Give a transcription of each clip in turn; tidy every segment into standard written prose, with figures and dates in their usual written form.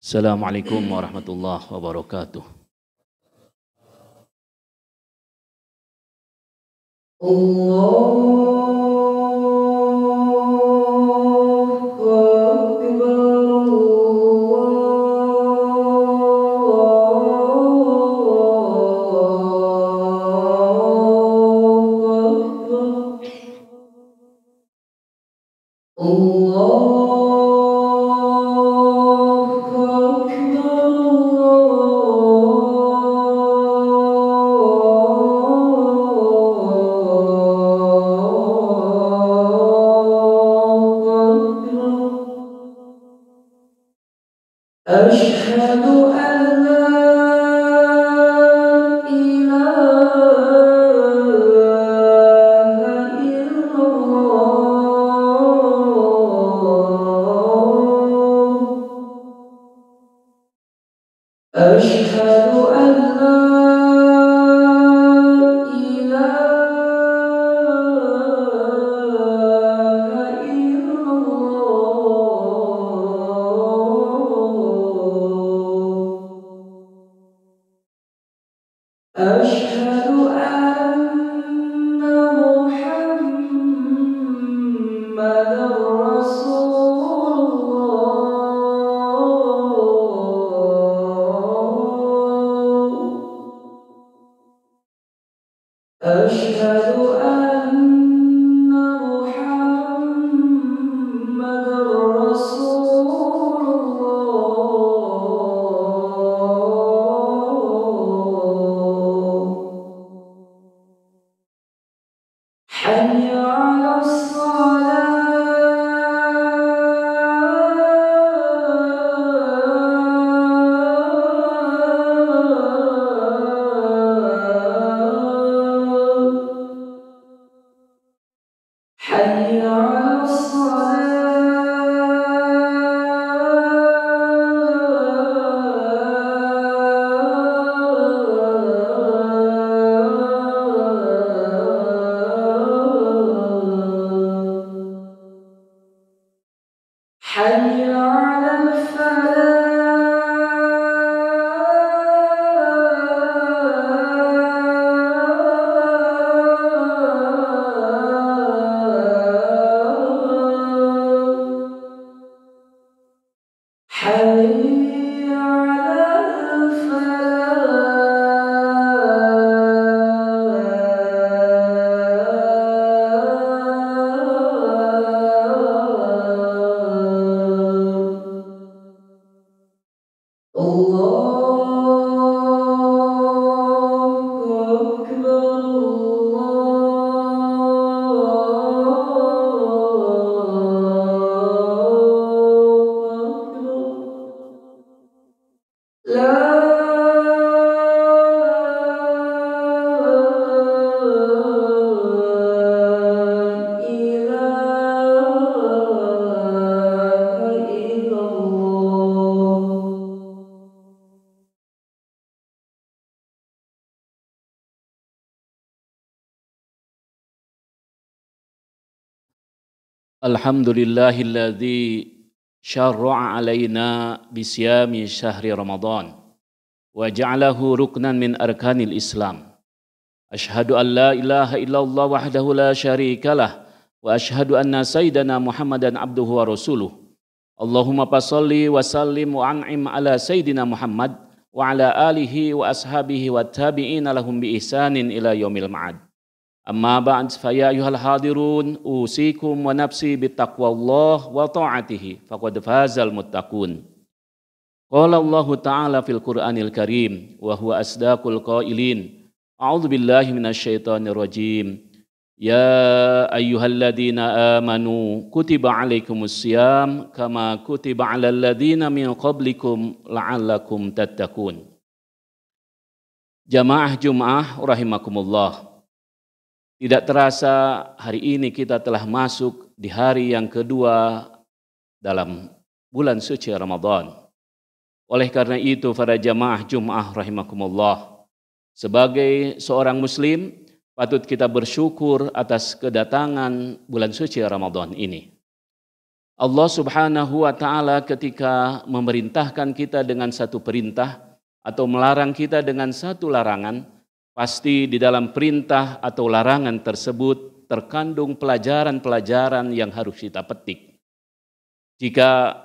Assalamualaikum warahmatullahi wabarakatuh. أشهد أن لا إله إلا الله. أشهد أن لا إله إلا الله. أشهد أن محمدًا رسول الله. أشهد أن محمدًا رسول الله. حي على الصلاة. حي على الصلاة. حي على الفلاح. حي على الفلاح. الله أكبر. لا إله إلا الله. Alhamdulillahilladzi syarra'a alaina bisyami syahri Ramadan wa ja'alahu ruknan min arkanil Islam. Asyhadu an la ilaha illallah wahdahu la syarikalah wa asyhadu anna sayyidana Muhammadan abduhu wa rasuluh. Allahumma passalli wa sallim wa an'im ala sayyidina Muhammad wa ala alihi wa ashabihi wa tabi'ina lahum bi ihsanin ila yaumil ma'ad. Amma ba'd fa ya ayyuhal hadirun usikum wa nafsi bittaqwallah wa ta'atihi faqad fazal muttaqun. Qala Allah Ta'ala fil Qur'anil Karim wa huwa asdaqul qailin. A'udzu billahi minasyaitonir rajim. Ya ayyuhalladzina amanu kutiba alaikumus syiyam kama kutiba alal ladzina min qablikum la'allakum tattaqun. Jamaah Jumat rahimakumullah. Tidak terasa hari ini kita telah masuk di hari yang kedua dalam bulan suci Ramadan. Oleh karena itu para jamaah Jumat rahimakumullah, sebagai seorang muslim patut kita bersyukur atas kedatangan bulan suci Ramadan ini. Allah Subhanahu wa taala ketika memerintahkan kita dengan satu perintah atau melarang kita dengan satu larangan, pasti di dalam perintah atau larangan tersebut terkandung pelajaran-pelajaran yang harus kita petik. Jika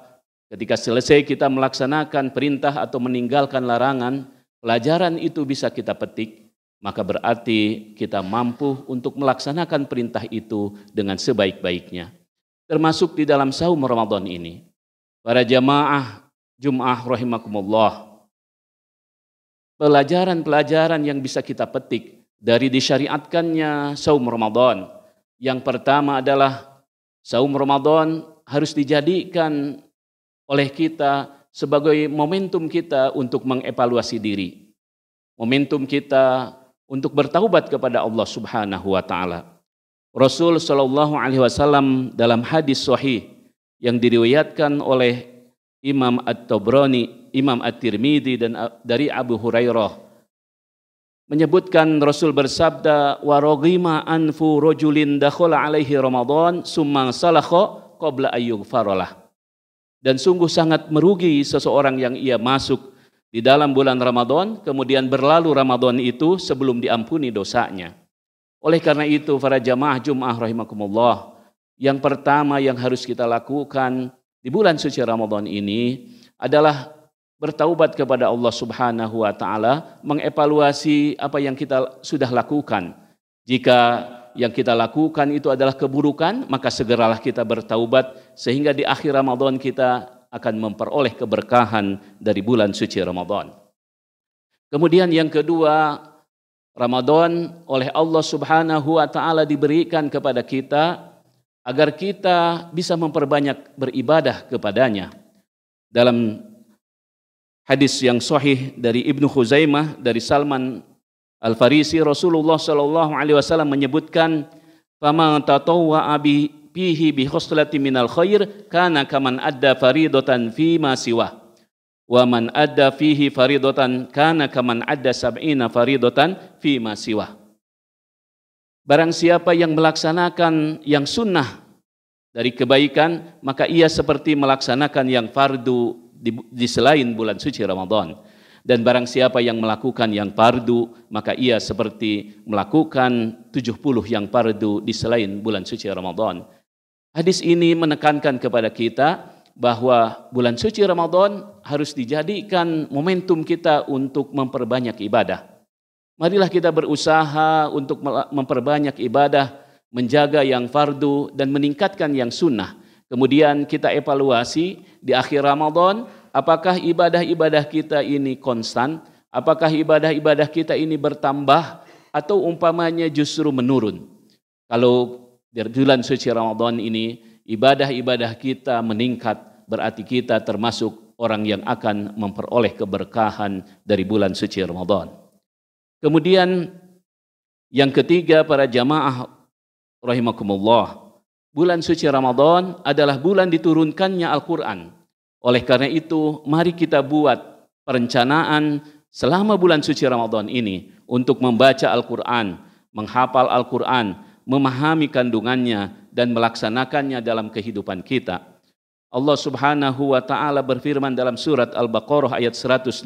ketika selesai kita melaksanakan perintah atau meninggalkan larangan, pelajaran itu bisa kita petik, maka berarti kita mampu untuk melaksanakan perintah itu dengan sebaik-baiknya. Termasuk di dalam saum Ramadan ini. Para jamaah Jum'ah rahimakumullah, pelajaran-pelajaran yang bisa kita petik dari disyariatkannya saum Ramadan. Yang pertama adalah saum Ramadan harus dijadikan oleh kita sebagai momentum kita untuk mengevaluasi diri. Momentum kita untuk bertaubat kepada Allah Subhanahu wa taala. Rasul sallallahu alaihi wasallam dalam hadis sahih yang diriwayatkan oleh Imam At-Tabrani, Imam At-Tirmidzi dan dari Abu Hurairah menyebutkan Rasul bersabda, wa raghima anfu rajulin dakhala alaihi Ramadan summa salakha qabla ayyughfaralah. Dan sungguh sangat merugi seseorang yang ia masuk di dalam bulan Ramadan, kemudian berlalu Ramadan itu sebelum diampuni dosanya. Oleh karena itu, para jamaah Jum'ah rahimakumullah, yang pertama yang harus kita lakukan di bulan suci Ramadan ini adalah bertaubat kepada Allah Subhanahu wa taala, mengevaluasi apa yang kita sudah lakukan. Jika yang kita lakukan itu adalah keburukan, maka segeralah kita bertaubat sehingga di akhir Ramadan kita akan memperoleh keberkahan dari bulan suci Ramadan. Kemudian yang kedua, Ramadan oleh Allah Subhanahu wa taala diberikan kepada kita agar kita bisa memperbanyak beribadah kepadanya. Dalam hadis yang sahih dari Ibnu Khuzaimah dari Salman Al-Farisi, Rasulullah sallallahu alaihi wasallam menyebutkan, "Faman tatawwa'a fihi bi khoslati minal khair kana kaman adda faridatan fi ma siwa. Wa man adda fihi faridatan kana kaman adda sab'ina faridatan fi ma siwa." Barang siapa yang melaksanakan yang sunnah dari kebaikan, maka ia seperti melaksanakan yang fardu di selain bulan suci Ramadan. Dan barang siapa yang melakukan yang fardu, maka ia seperti melakukan 70 yang fardu di selain bulan suci Ramadan. Hadis ini menekankan kepada kita bahwa bulan suci Ramadan harus dijadikan momentum kita untuk memperbanyak ibadah. Marilah kita berusaha untuk memperbanyak ibadah, menjaga yang fardu dan meningkatkan yang sunnah. Kemudian kita evaluasi di akhir Ramadan, apakah ibadah-ibadah kita ini konstan, apakah ibadah-ibadah kita ini bertambah atau umpamanya justru menurun. Kalau di bulan suci Ramadan ini ibadah-ibadah kita meningkat, berarti kita termasuk orang yang akan memperoleh keberkahan dari bulan suci Ramadan. Kemudian yang ketiga, para jamaah rahimakumullah, bulan suci Ramadan adalah bulan diturunkannya Al-Quran. Oleh karena itu, mari kita buat perencanaan selama bulan suci Ramadan ini untuk membaca Al-Quran, menghafal Al-Quran, memahami kandungannya dan melaksanakannya dalam kehidupan kita. Allah Subhanahu wa taala berfirman dalam surat Al-Baqarah ayat 185,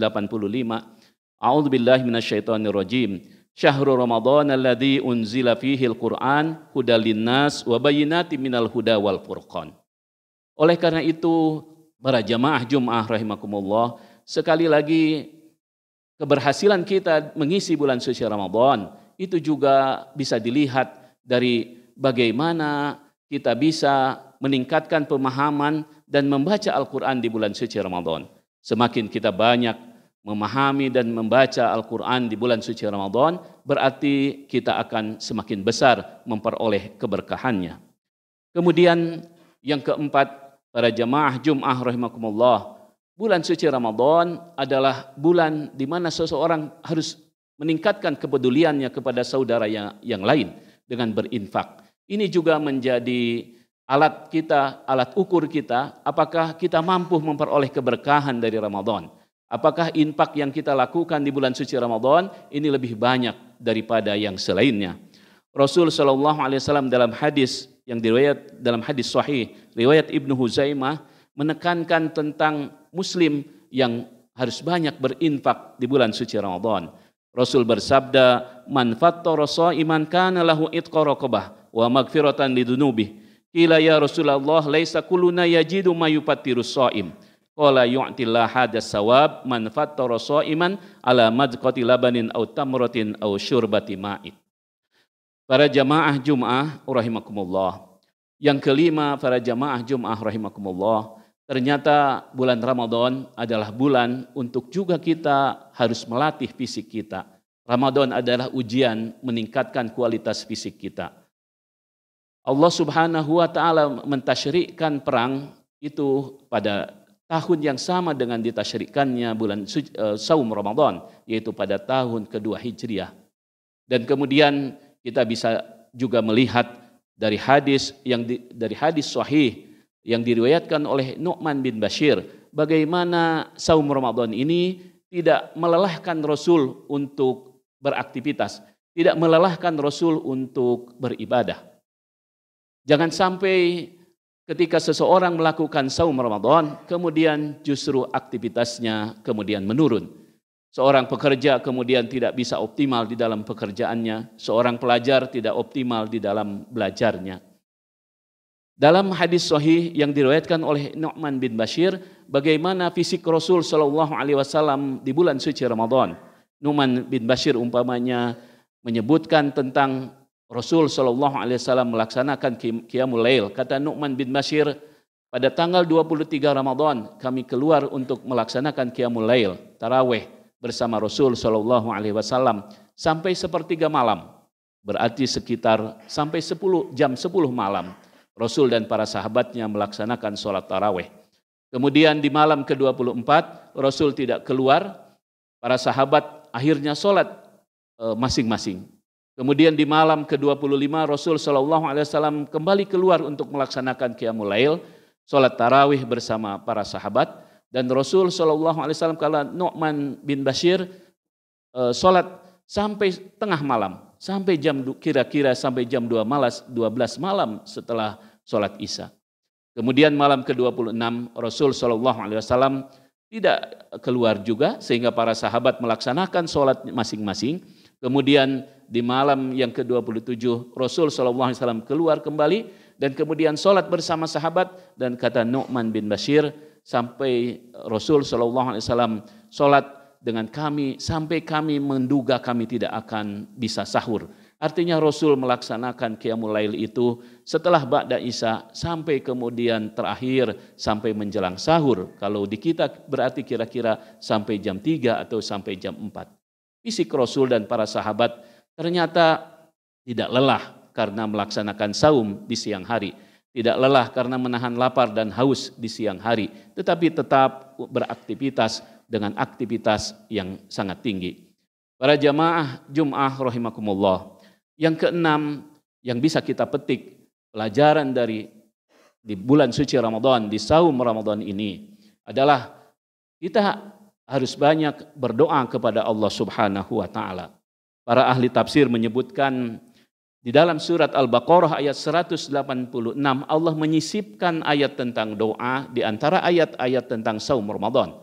A'udzubillahi minasyaitonirrajim. Syahrul Ramadan alladzi unzila fihi al-Qur'an hudal linnas wa bayyinatin minal huda wal furqan. Oleh karena itu, para jamaah Jum'ah rahimakumullah, sekali lagi keberhasilan kita mengisi bulan suci Ramadan itu juga bisa dilihat dari bagaimana kita bisa meningkatkan pemahaman dan membaca Al-Quran di bulan suci Ramadan. Semakin kita banyak memahami dan membaca Al-Quran di bulan suci Ramadan, berarti kita akan semakin besar memperoleh keberkahannya. Kemudian yang keempat, para jamaah Jum'ah rahimakumullah, bulan suci Ramadan adalah bulan di mana seseorang harus meningkatkan kepeduliannya kepada saudara yang lain dengan berinfak. Ini juga menjadi alat kita, alat ukur kita, apakah kita mampu memperoleh keberkahan dari Ramadan. Apakah infak yang kita lakukan di bulan suci Ramadan ini lebih banyak daripada yang selainnya. Rasul SAW dalam hadis yang diriwayat dalam hadis sahih riwayat Ibnu Huzaimah menekankan tentang muslim yang harus banyak berinfak di bulan suci Ramadan. Rasul bersabda, "Man fattara sha'iman kana lahu itqa raqabah wa maghfiratan lidunubih." Qila ya Rasulullah, "Laisa kulluna yajidu ma yufattirus sha'im." Qala yu'tillah hadas sawab man fattara sha'iman ala madqati labanin aw tamratin aw syurbati ma'id. Para jamaah Jum'ah rahimakumullah. Yang kelima, para jamaah Jum'ah rahimakumullah, ternyata bulan Ramadan adalah bulan untuk juga kita harus melatih fisik kita. Ramadan adalah ujian meningkatkan kualitas fisik kita. Allah Subhanahu wa taala mentasyri'kan perang itu pada tahun yang sama dengan ditasyrikannya bulan saum Ramadan, yaitu pada tahun kedua Hijriah. Dan kemudian kita bisa juga melihat dari hadis dari hadis sahih yang diriwayatkan oleh Nu'man bin Bashir, bagaimana saum Ramadan ini tidak melelahkan Rasul untuk beraktivitas, tidak melelahkan Rasul untuk beribadah. Jangan sampai ketika seseorang melakukan saum Ramadan, kemudian justru aktivitasnya kemudian menurun. Seorang pekerja kemudian tidak bisa optimal di dalam pekerjaannya, seorang pelajar tidak optimal di dalam belajarnya. Dalam hadis sahih yang diriwayatkan oleh Nu'man bin Bashir, bagaimana fisik Rasul Shallallahu Alaihi Wasallam di bulan suci Ramadan. Nu'man bin Bashir umpamanya menyebutkan tentang Rasul Shallallahu Alaihi Wasallam melaksanakan Qiyamul Lail. Kata Nu'man bin Bashir, pada tanggal 23 Ramadan kami keluar untuk melaksanakan Qiyamul Lail, tarawih bersama Rasul Shallallahu Alaihi Wasallam sampai sepertiga malam. Berarti sekitar sampai jam 10 malam. Rasul dan para sahabatnya melaksanakan sholat tarawih. Kemudian di malam ke-24 Rasul tidak keluar, para sahabat akhirnya sholat masing-masing. Kemudian di malam ke-25 Rasul Shallallahu Alaihi Wasallam kembali keluar untuk melaksanakan Qiyamul Lail, sholat tarawih bersama para sahabat. Dan Rasul Shallallahu Alaihi Wasallam kala Nu'man bin Bashir sholat sampai tengah malam, sampai kira-kira sampai jam 12 malam setelah sholat Isya. Kemudian malam ke-26 Rasul Shallallahu Alaihi Wasallam tidak keluar juga, sehingga para sahabat melaksanakan sholat masing-masing. Kemudian di malam yang ke-27 Rasul Shallallahu Alaihi Wasallam keluar kembali dan kemudian sholat bersama sahabat. Dan kata Nu'man bin Bashir, sampai Rasul Shallallahu Alaihi Wasallam sholat dengan kami sampai kami menduga kami tidak akan bisa sahur. Artinya Rasul melaksanakan Qiyamul Lail itu setelah ba'da Isya sampai kemudian terakhir sampai menjelang sahur. Kalau di kita berarti kira-kira sampai jam 3 atau sampai jam 4. Fisik Rasul dan para sahabat ternyata tidak lelah karena melaksanakan saum di siang hari. Tidak lelah karena menahan lapar dan haus di siang hari. Tetapi tetap beraktivitas dengan aktivitas yang sangat tinggi. Para jamaah Jum'ah rahimakumullah. Yang keenam yang bisa kita petik pelajaran di bulan suci Ramadan, di saum Ramadan ini adalah kita harus banyak berdoa kepada Allah Subhanahu wa taala. Para ahli tafsir menyebutkan di dalam surat Al-Baqarah ayat 186 Allah menyisipkan ayat tentang doa di antara ayat-ayat tentang saum Ramadan.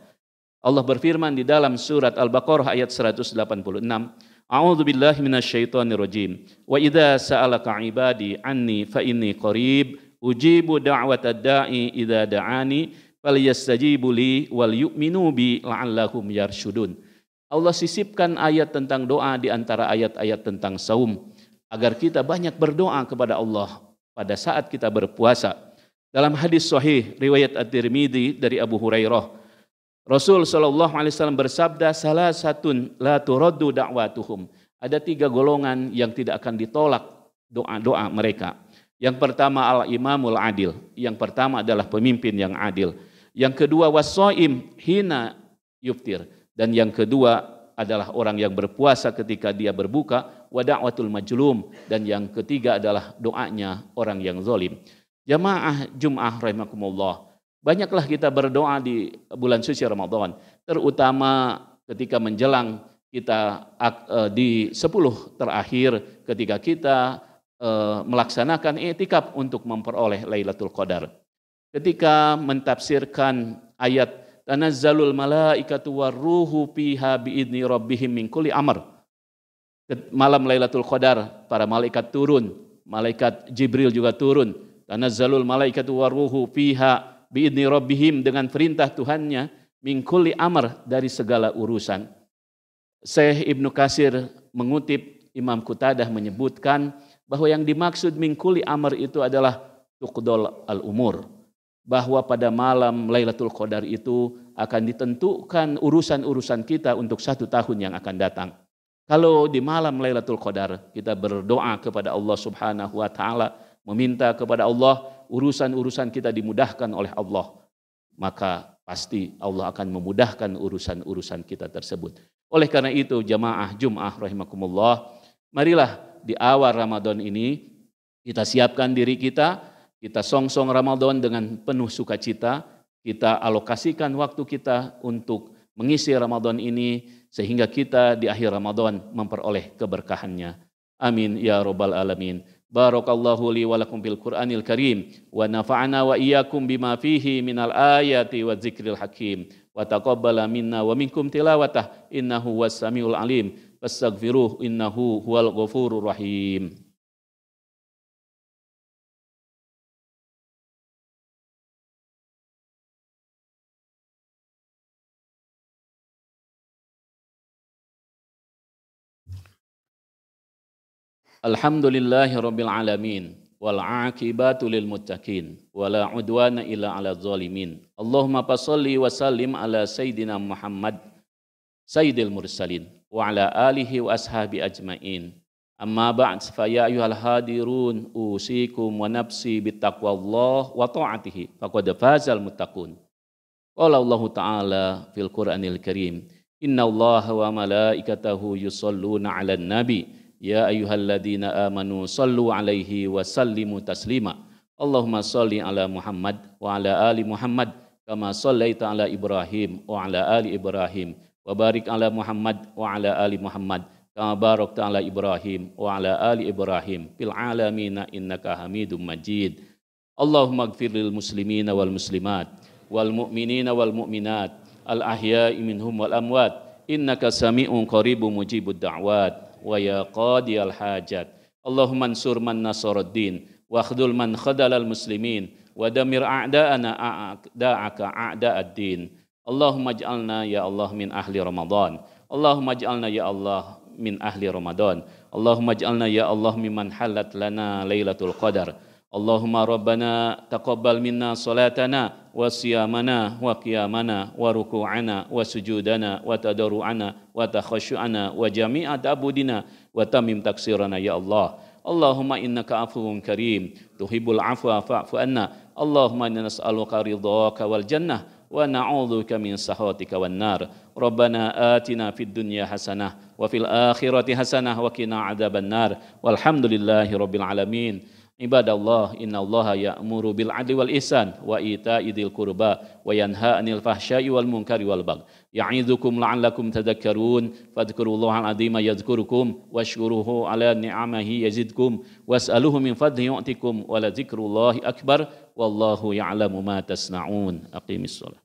Allah berfirman di dalam surat Al-Baqarah ayat 186, A'udzu billahi minasyaitonir rajim. Wa idza sa'alaka 'ibadi 'anni fa inni qarib ujibu da'watad da'i idza da'ani falyastajibu li wal yu'minu bi la'allahum yarsyudun. Allah sisipkan ayat tentang doa di antara ayat-ayat tentang saum agar kita banyak berdoa kepada Allah pada saat kita berpuasa. Dalam hadis sahih riwayat At-Tirmidzi dari Abu Hurairah, Rasul Shallallahu Alaihi Wasallam bersabda, salah satun la turaddu da'watuhum. Ada 3 golongan yang tidak akan ditolak doa-doa mereka. Yang pertama al-imamul adil. Yang pertama adalah pemimpin yang adil. Yang kedua was-shaim hina yuftir. Dan yang kedua adalah orang yang berpuasa ketika dia berbuka, wa da'watul majlum. Dan yang ketiga adalah doanya orang yang zalim. Jamaah Jum'ah rahimakumullah. Banyaklah kita berdoa di bulan suci Ramadan, terutama ketika menjelang kita di 10 terakhir ketika kita melaksanakan i'tikaf untuk memperoleh Lailatul Qadar. Ketika mentafsirkan ayat tanazzalul malaikatu warruhu fiha biidzni rabbihim min kulli amr. Malam Lailatul Qadar para malaikat turun, malaikat Jibril juga turun. Tanazzalul malaikatu warruhu fiha biidzni rabbihim dengan perintah Tuhannya min kulli amr dari segala urusan. Syekh Ibnu Katsir mengutip Imam Qutadah menyebutkan bahwa yang dimaksud min kulli amr itu adalah tuqdol al-umur. Bahwa pada malam Lailatul Qadar itu akan ditentukan urusan-urusan kita untuk 1 tahun yang akan datang. Kalau di malam Lailatul Qadar kita berdoa kepada Allah Subhanahu wa taala, meminta kepada Allah urusan-urusan kita dimudahkan oleh Allah, maka pasti Allah akan memudahkan urusan-urusan kita tersebut. Oleh karena itu jamaah Jum'ah rahimakumullah, marilah di awal Ramadan ini kita siapkan diri kita songsong Ramadan dengan penuh sukacita, kita alokasikan waktu kita untuk mengisi Ramadan ini sehingga kita di akhir Ramadan memperoleh keberkahannya. Amin ya rabbal alamin. Barakallahu li wa lakum fil Qur'anil Karim wa nafa'ana wa iyyakum bima fihi minal ayati wa dzikril hakim wa taqabbala minna wa minkum tilawatah innahu was samiul alim. Fastaghfiruh innahu huwal ghafurur rahim. Alhamdulillahi rabbil alamin wal aqibatu lil muttaqin wala udwana illa 'alal zalimin. Allahumma fasholli wa sallim ala sayidina Muhammad sayyidil mursalin wa ala alihi wa ashabi ajmain. Amma ba'd, fa ya ayyuhal hadirun usikum wa nafsi bittaqwallah wa ta'atihi faqad fazal muttaqun. Qala Allah Ta'ala fil Qur'anil Karim, innallaha wa malaikatahu yusholluna 'alan nabi ya ayyuhalladzina amanu shallu 'alaihi wa sallimu taslima. Allahumma shalli ala Muhammad wa ala ali Muhammad kama shallaita ala Ibrahim wa ala ali Ibrahim wa barik ala Muhammad wa ala ali Muhammad kama barakta ala Ibrahim wa ala ali Ibrahim fil alamin innaka Hamidum Majid. Allahumma ighfir lil muslimina wal muslimat wal mu'minina wal mu'minat al ahya'i minhum wal amwat innaka sami'un qaribun mujibud da'wat wa ya qadiyal hajat. Allahumma ansur man nasaraddin wa khdhul man khadalal muslimin wa damir a'da'ana a'da'aka a'da'ad-din. Allahumma ij'alna ya Allah min ahli Ramadan. Allahumma ij'alna ya Allah min ahli Ramadan. Allahumma ij'alna ya Allah mimman halat lana Lailatul Qadar. Allahumma rabbana taqabbal minna salatana wa siyamana wa qiyamana wa ruku'ana wa sujudana wa tadarru'ana wa takhashu'ana wa jami'a ta'budina wa tamim taksirana ya Allah. Allahumma innaka afuwun karim tuhibbul afwa fa'fu anna. Allahumma inna nas'aluka ridhaka wal jannah wa na'udzubika min sakhatika wan nar. Rabbana atina fid dunya hasanah wa fil akhirati hasanah wa qina adzaban nar. Walhamdulillahi rabbil alamin. Ibadallah, innallaha ya'muru bil 'adli wal ihsan wa ita'i dzil qurba wa yanha 'anil fahsya'i wal munkari wal baghi. Ya'idzukum la'allakum tadhakkarun. Fadhkurullahal 'azima yadhkurukum washkuruhu 'ala ni'amihi yazidkum was'aluhu min fadlihi yu'tikum wa la dzikrullahi akbar wallahu ya'lamu ma tasna'un. Aqimis shalah.